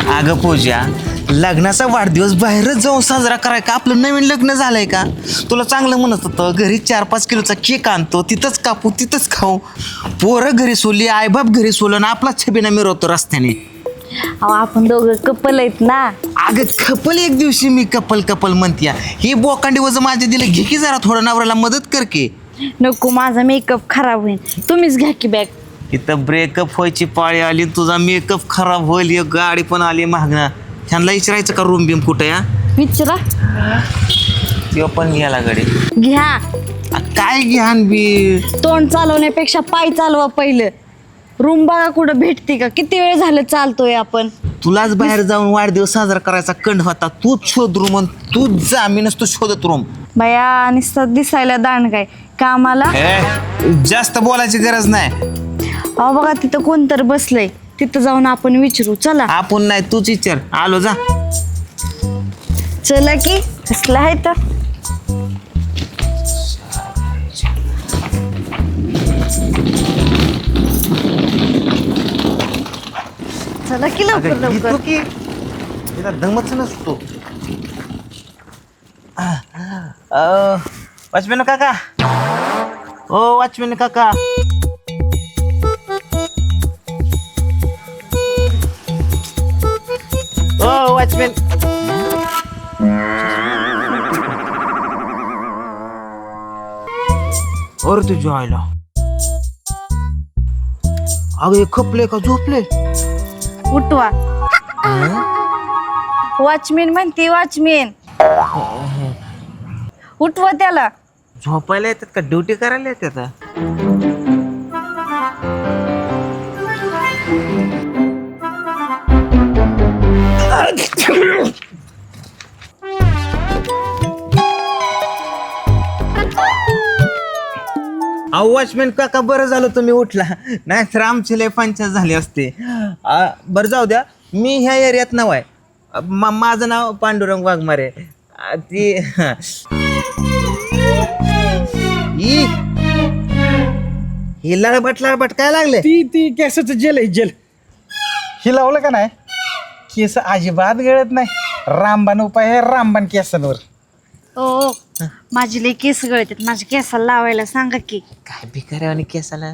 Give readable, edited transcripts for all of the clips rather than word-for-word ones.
अगं पूजा, लग्नाचा वाढदिवस बाहेरच जाऊन साजरा कराय का? आपलं नवीन लग्न झालंय का? तुला चांगलं म्हणत होतं घरी 4-5 किलोचा केक आणतो, तिथंच कापू, तिथंच खाऊ. पोरं घरी सोडली, आईबाप घरी सोडलं ना आपला छबिना मिरवतो रस्त्याने. अहो आपण दोघं कपल आहेत ना. अगं कपल एक दिवशी मी कपल म्हणतीया. ही बोकांडी वजन माझ्या दिलं, घे की जरा थोडं नवऱ्याला मदत कर की. नको, माझा मेकअप खराब होईल, तुम्हीच घ्या की बॅग. इथं ब्रेकअप व्हायची पाळी आली, तुझा मेकअप खराब होईल, एक गाडी पण आली मागणं. त्यांना विचारायचं का रूम बिम कुठं या? विचारा. तो पण घ्यायला गाडी घ्या. काय घ्यान बी. तोंड चालवण्यापेक्षा पाय चालवा पहिलं. रूम बघा कुठं भेटते का? किती वेळ झालं चालतोय आपण. तुलाच बाहेर जाऊन वाढदिवस साजरा करायचा कंड होता, तूच शोध रूम, तूच जा, मी नसतो शोधत रूम. बाया नुसतं दिसायला दांड काय कामाला. जास्त बोलायची गरज नाही. अहो बघा तिथं कोणतर बसलंय, तिथं जाऊन आपण विचारू. चला. आपण नाही, तूच विचार. आलो जा. चला की. कसलं आहे तर. चला की लवकर लवकर. दमच नसतो. वॉचमॅन काका, ओ वॉचमॅन काका, ओ वॉचमॅन. और तू जॉयला अगं खपले का झोपले? उठवा. वॉचमॅन म्हणते, वॉचमॅन उठवा त्याला. झोपायला येतात का ड्युटी करायला येतात? अहो वॉचमॅन काका, बरं झालं तुम्ही उठला, नाही तर आमची लय पंचायत झाली असते. बरं जाऊ द्या, मी ह्या एरियात नाव आहे. माझं नाव पांडुरंग वाघमारे. ती ही लळबट काय लागले? ती केसाचं जेल आहे, जेल. हे लावलं का नाही, केस अजिबात गळत नाही. रामबाण उपाय आहे, रामबाण केसांवर. ओ माझी लई केस गळतात, माझ्या केसाला लावायला सांगा की. काय भिकाऱ्या आणि केसाला.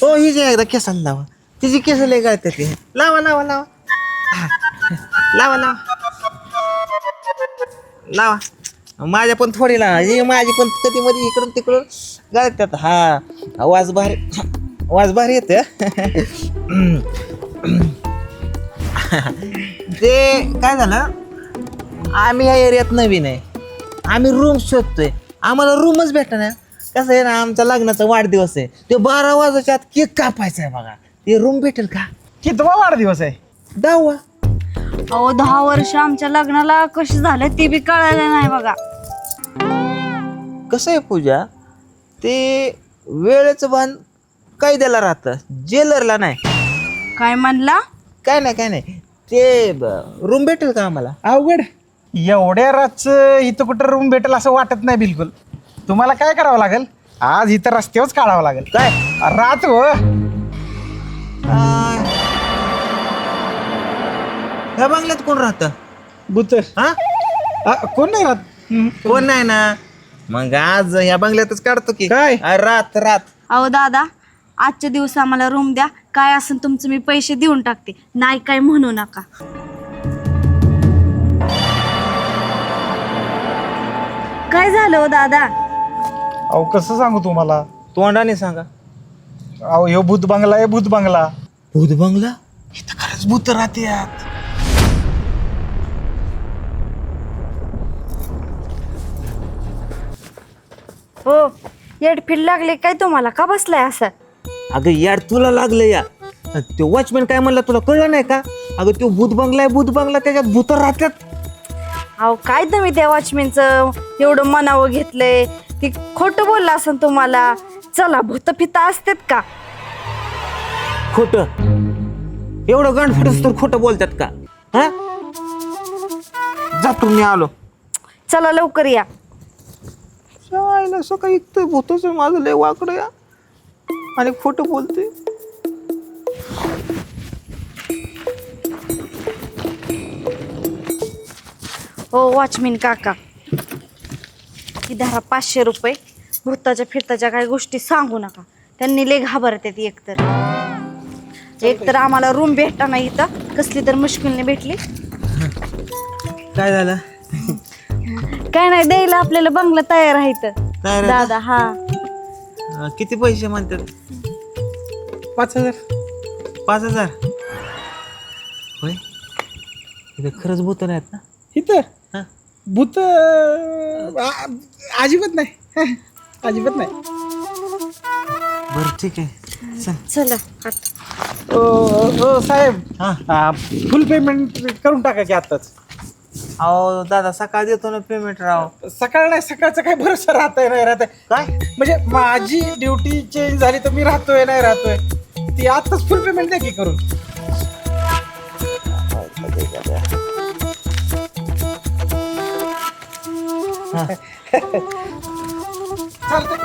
हो ही जे एकदा केसाला लावा, तिची केस लय गळतात ते. लावा लावा लावा लावा लावा लावा. माझ्या पण थोडी लावा, ही माझी पण कधी मध्ये इकडून तिकडून गळतात. हा वाज भारी येते. ते काय झालं, आम्ही ह्या एरियात नवीन आहे, आम्ही रूम शोधतोय, आम्हाला रूमच भेटा ना. कसं आहे ना, आमचा लग्नाचा वाढदिवस आहे, ते 12 वाजायच्या आत केक कापायचा आहे बघा. ते रूम भेटेल का? कितवा वाढदिवस आहे? 10वा. अहो 10 वर्ष आमच्या लग्नाला कशी झालं ते बी कळालं नाही बघा. कसं आहे पूजा, ते वेळेचं भान कायद्याला राहतं, जेलरला नाही. काय म्हणला? काय नाही ते रूम भेटेल का आम्हाला? अवघड. एवढ्या रातचं इथं कुठं रूम भेटेल असं वाटत नाही बिलकुल. तुम्हाला काय करावं लागेल, आज इथं रस्त्यावरच काढावं लागेल. काय रात हो. ह्या बंगल्यात कोण राहतं? बुत. हा कोण नाही राहत. कोण नाही ना, मग आज ह्या बंगल्यातच काढतो की. काय? रात अहो दादा, आजच्या दिवस आम्हाला रूम द्या, काय असेल तुमचं मी पैसे देऊन टाकते, नाही काय म्हणू नका. काय झालं हो दादा? अहो कसं सांगू तुम्हाला, तोंडाने सांगा. अहो ह्यो भूत बंगला आहे, भूत बंगला. भूत बंगला? इथं खरंच भूत राहते यात. हो येडफीड लागले काय तुम्हाला, का बसलाय असं? अगं यार तुला लागलं या. तो वॉचमॅन काय म्हणला तुला कळलं नाही का? अगं तो भूत बंगला आहे, भूत बंगला, त्याच्यात भूत राहतात. अहो काय तुम्ही त्या वॉचमॅनचं एवढं मनावं घेतलंय, ती खोटं बोलला असं तुम्हाला. चला भूत फिता असतात का? खोट एवढं गणफटच तर खोटं बोलतात का? हा जातो मी, आलो. चला लवकर या. सकाळी इथं भूतच माझं लय वाकडं या आणि खोटं बोलते. हो वॉचमॅन काका, की धरा 500 रुपये. भूताच्या फिरताच्या काही गोष्टी सांगू नका, त्यांनी लय घाबरतात. एकतर आम्हाला रूम भेटता नाही इथं, कसली तर मुश्किलने भेटली. काय झालं? काय नाही, द्यायला आपल्याला बंगला तयार आहे इथं. तयार आहे दादा हा किती पैसे म्हणतात? 5,000. 5,000. होय, इथे खरंच भूत नाहीत ना? इथं हा. भूत अजिबात नाही. अजिबात नाही. बरं ठीक आहे, चल. चला आता. ओ साहेब, हा. फुल पेमेंट करून टाका की आताच. अहो दादा, सकाळ देतो ना पेमेंट राव. सकाळ नाही, सकाळचं काय भरोसा राहतंय नाही राहतंय. काय म्हणजे माझी ड्युटी चेंज झाली तर मी राहतोय नाही राहतोय. ती आताच फुल पेमेंट द्या की करून. चालतंय.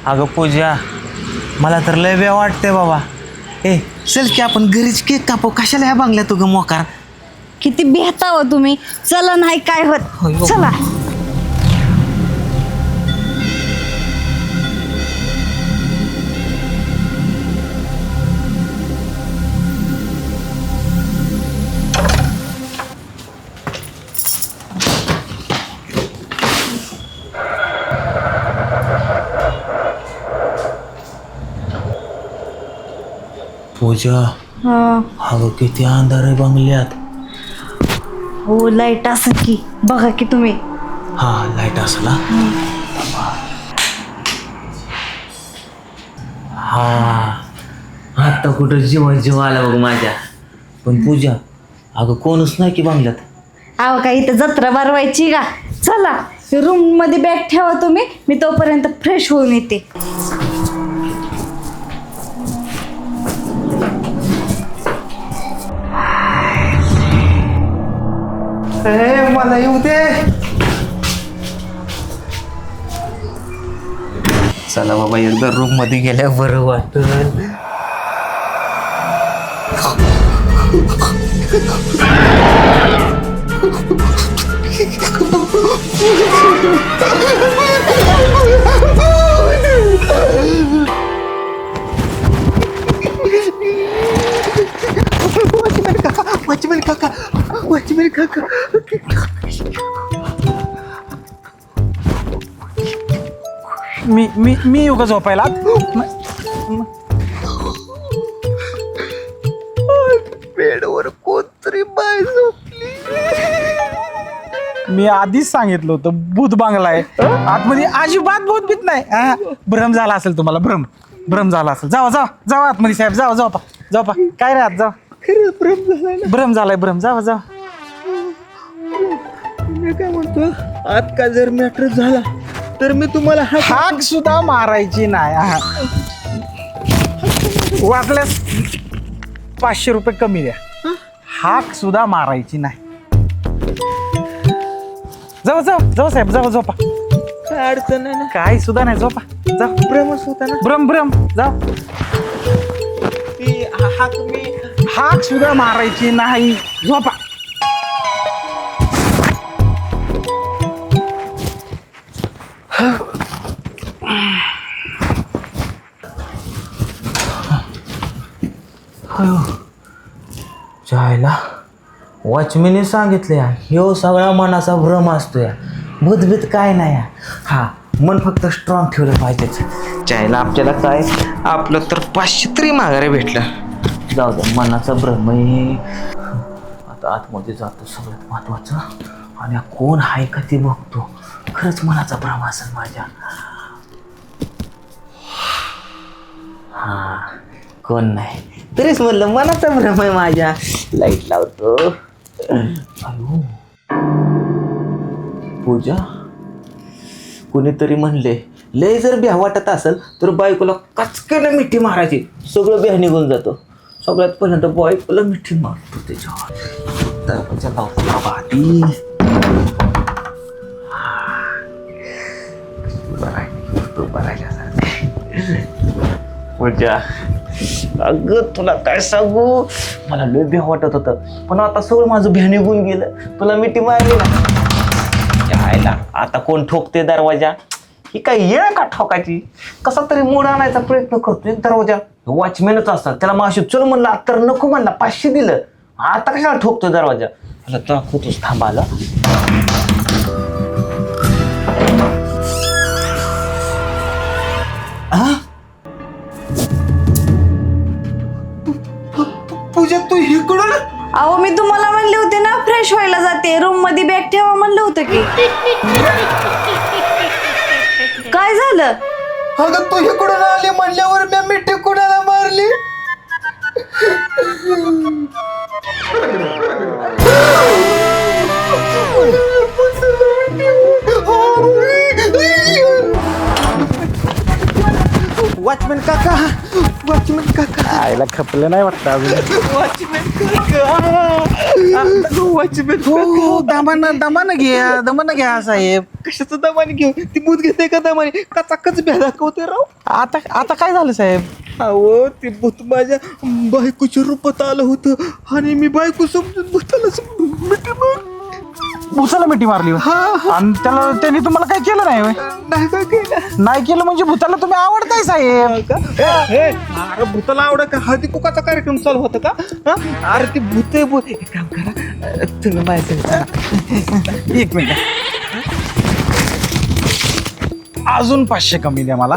अगं पूजा, मला तर लय वेळ वाटते बाबा. चल की आपण घरीच केक कापू. कशाला ह्या बांगल्यात ग मोकार? किती बेहता हो तुम्ही. चला नाही काय होय, होत. हो. चला. पूजा, हा अगं किती अंधार आहे बंगल्यात. हो, लाईट असं की बघा की तुम्ही. हा, लाईट असला. हा, आता कुठं जीव आला बघ माझ्या. पण पूजा, अगं कोणच नाही की बंगल्यात. अहो काय इथं जत्रा भरवायची का? चला रूम मध्ये बॅग ठेवा तुम्ही, मी तोपर्यंत फ्रेश होऊन येते. मला येऊ दे. चला बाबा, एकदा रूम मध्ये गेल्या बरं वाटत. वॉचमॅन काका. मी येऊ का झोपायला? बेडवर कोणतरी बाय झोपली. मी आधीच सांगितलं होतं भूत बांगला आहे आतमध्ये. अजिबात भूत भीत नाही. भ्रम झाला असेल तुम्हाला. भ्रम झाला असेल. जावा आतमध्ये साहेब. जावा काय रे आत जावा. भ्रम झालाय. जावा. मी काय म्हणतो, आत का जर मॅटर झाला तर मी तुम्हाला हाक सुद्धा मारायची नाही. वाटल्यास 500 रुपये कमी द्या. हाक सुद्धा मारायची नाही. जाऊ साहेब. झोपा. काय अडचण नाही ना? काही सुद्धा नाही. झोपा. जाऊ. भ्रमच होता ना? भ्रम. जाऊ. ती हाक मी हाक सुद्धा मारायची नाही. झोपा. जायला वॉचमॅनने सांगितले, ह्यो सगळा मनाचा भ्रम असतोय. भूतभीत काय नाही. हा, मन फक्त स्ट्रॉंग ठेवलं पाहिजेच. जायला आपल्याला काय, आपलं तर 500 तरी माघारे भेटलं. जाऊ दे, मनाचा भ्रम आहे. आता आतमध्ये जातो सगळ्यात महत्वाचं. आणि कोण आहे का ते बघतो. खरंच मनाचा भ्रम असेल माझ्या. हा, कोण नाही. तरीच म्हणलं मनाचा भ्रम आहे माझ्या. लाईट लावतो. अयो पूजा, कुणीतरी म्हणले लय जर ब्या वाटत असेल तर बायकोला कचक्यानं मिठी मारायची, सगळं ब्या निघून जातो. सगळ्यात पहिल्यांदा बायकोला मिठी मारतो त्याच्यावर दरवाजा लावतो बाबा आधी. पूजा अगं तुला काय सांगू, मला लय भ्या वाटत होतं पण आता सगळं माझं भ्या निघून गेलं. तुला मिठी मारली ना यायला आता कोण ठोकते दरवाजा, ही काय येळ का ठोकायची. कसा तरी मोड आणायचा प्रयत्न करतोय दरवाजा. वॉचमॅनच असतात, त्याला माशी चल म्हणला तर नको म्हणला, 500 दिलं. आता कशाला ठोकतोय दरवाजा, मला दाखवतोच थांबाला. पूजा तू इकडून. अहो मी तुम्हाला म्हणले होते ना फ्रेश व्हायला जाते, रूम मध्ये बॅग ठेवा म्हणलं होतं की. काय झालं? अगं तू इकडून आली म्हणल्यावर मी मिठी कुणाला मारली. वॉचमॅन काका, वॉचमॅन काका, आईला खपलं नाही वाटतं अजून. वॉचमॅन काका, वॉचमॅन हो दमानं घ्या साहेब. कशाचं दमाने घेऊ, ती भूत घेते का दमाने, कचाकच भ्या दाखवते राव. आता काय झालं साहेब? अहो ते भूत माझ्या बायकोच्या रूपात आलं होतं आणि मी बायको समजून भूताला मिठी मारली. भूताला मिठी मारली होय? आणि त्यांनी तुम्हाला काय केलं नाही होय? नाही काय केलं. नाही केलं म्हणजे भूताला तुम्ही आवडताय साहेब. अरे भूताला आवड का, हळदी कुकाचा कार्यक्रम चालू होता का? हा? अरे ते भूत आहे भूत. एक काम करा तुम्ही माझ्या 1 मिनिट, अजून 500 कमी द्या मला,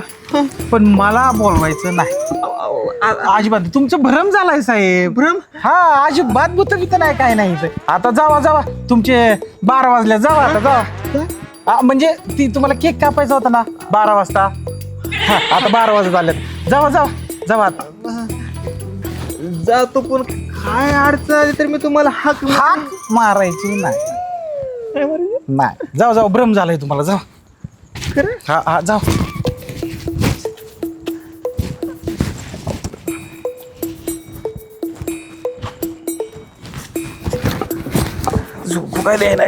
पण मला बोलवायचं नाही अजिबात. तुमचं भ्रम झालाय साहेब. भ्रम? हा, अजिबात भूत बित नाही, काय नाही इथं. आता जावा तुमचे 12 वाजले, जावा आता जावा. म्हणजे ती तुम्हाला केक कापायचा होता ना 12 वाजता. हा, आता 12 वाजत आलेत. जावा आता. जातो पण काय अडचण आली तर मी तुम्हाला हाक मारायची नाही. जावा भ्रम झालाय तुम्हाला. जावा. हा जावा. झोपू काय द्यायला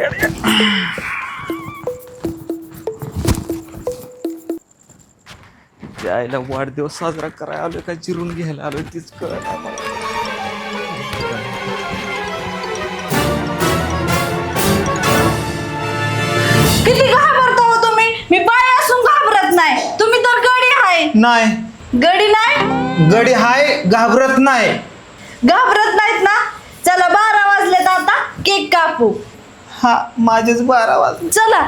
त्याला वाढदिवस साजरा करायला आलोय का जिरून घ्यायला आलोय तीच कळत मला. किती घाबरता हो तुम्ही? मी बाय असून घाबरत नाही. तुम्ही तर गडी आहे. नाही गडी नाही, गडी हाय, घाबरत नाही. घाबरत नाहीत ना. चला 12 वाजलेत, आता केक कापू. हा माझेच 12 वाजले. चला.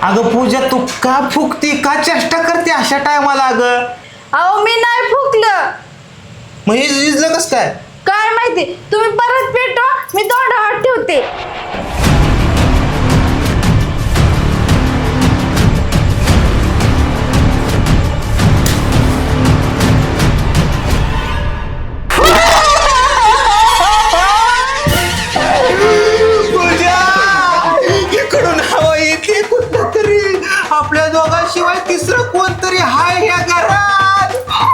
अगं पूजा तू का फुकती, का चेष्टा करते अशा टायमाला. अगं अहो मी नाही फुकलं. मग हे इजलं कस काय? काय माहिती, तुम्ही परत पेटवा, मी तोंडावर ठेवते. इकडून हवा येते कुठं तरी, आपल्या दोघांशिवाय तिसरं कोणतरी हाय ह्या घरात.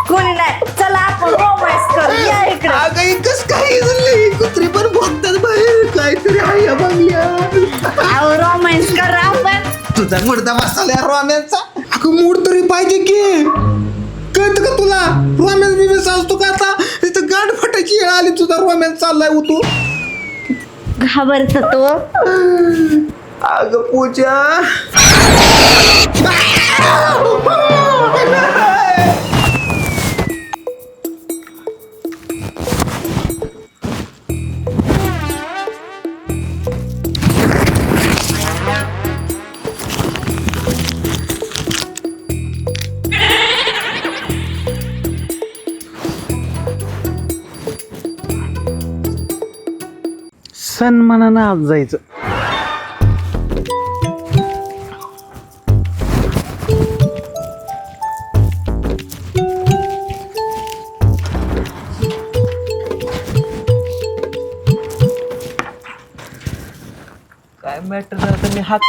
कोणी नाही. चला आपण रोमॅन्स करू. या इकडे. अगं एकच काही इजली, कुत्री पण भोगतात बाहेर, काहीतरी आहे या बंगल्यात. अहो रोमॅन्स करू आपण. तुझा मुर्दा बसला रोमॅन्सचा. अगं मूड तरी पाहिजे की, कळतं का तुला? रोमॅन्स बिमॅन्स असतो का आता? तिथं गाठ फटायची वेळ आली, तुझा रोमॅन्स चाललाय होतो. घाबरत तो. अगं पूजा, सन्मानानं आज जायचं. मॅटर झालं तर मी हात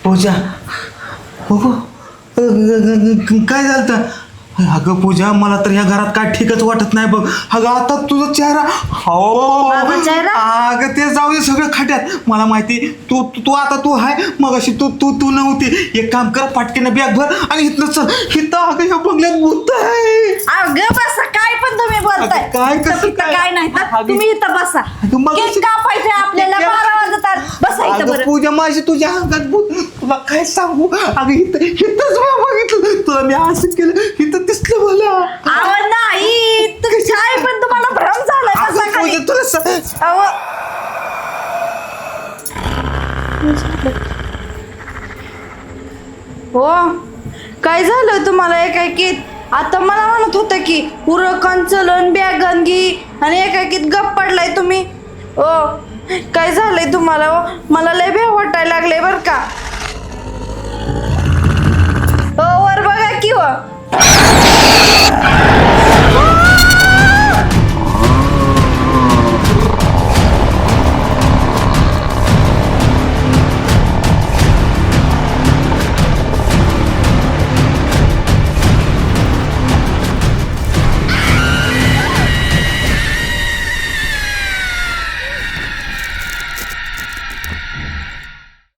पूजा हो काय झालं? अगं पूजा मला तर ह्या घरात काय ठीकच वाटत नाही बघ. अगं आता तुझा चेहरा हो माझा चेहरा? अगं ते जाऊ दे सगळं खड्यात. मला माहिती तू तू आता तू आहे मग अशी तू तू तू नव्हती. एक काम कर पटकेनं बॅग भर आणि इथनं चल. इथं अगं ह्या बंगल्यात भूत आहे. अगं बसा काय पण तुम्ही बोलताय. अगं, काय कसं इथं काय? काय नाही तर तुम्ही इथं बसा. अगं, मग केक कापायचे आपल्याला 12 वाजतात. बसा इथं अगं बरं. पूजा माझी तुझ्या अंगात भूत. तुला काय सांगू अगं इथं इथंच बघितलं तुला मी असं केलं इथं दिसलं मला. अहो नाही तुम्ही काय पण तुम्हाला भ्रम झालाय बसा अगं खाली. पूजा तुला अहो हो काय झालं तुम्हाला एकाएकीत? आता मला म्हणत होतं की उरकन चलन बॅगन घे आणि एकाएकीत गप पडलाय तुम्ही. ओ काय झालंय तुम्हाला? हो मला लय भ्या वाटायला लागले बर का. ओ वर बघा की हो.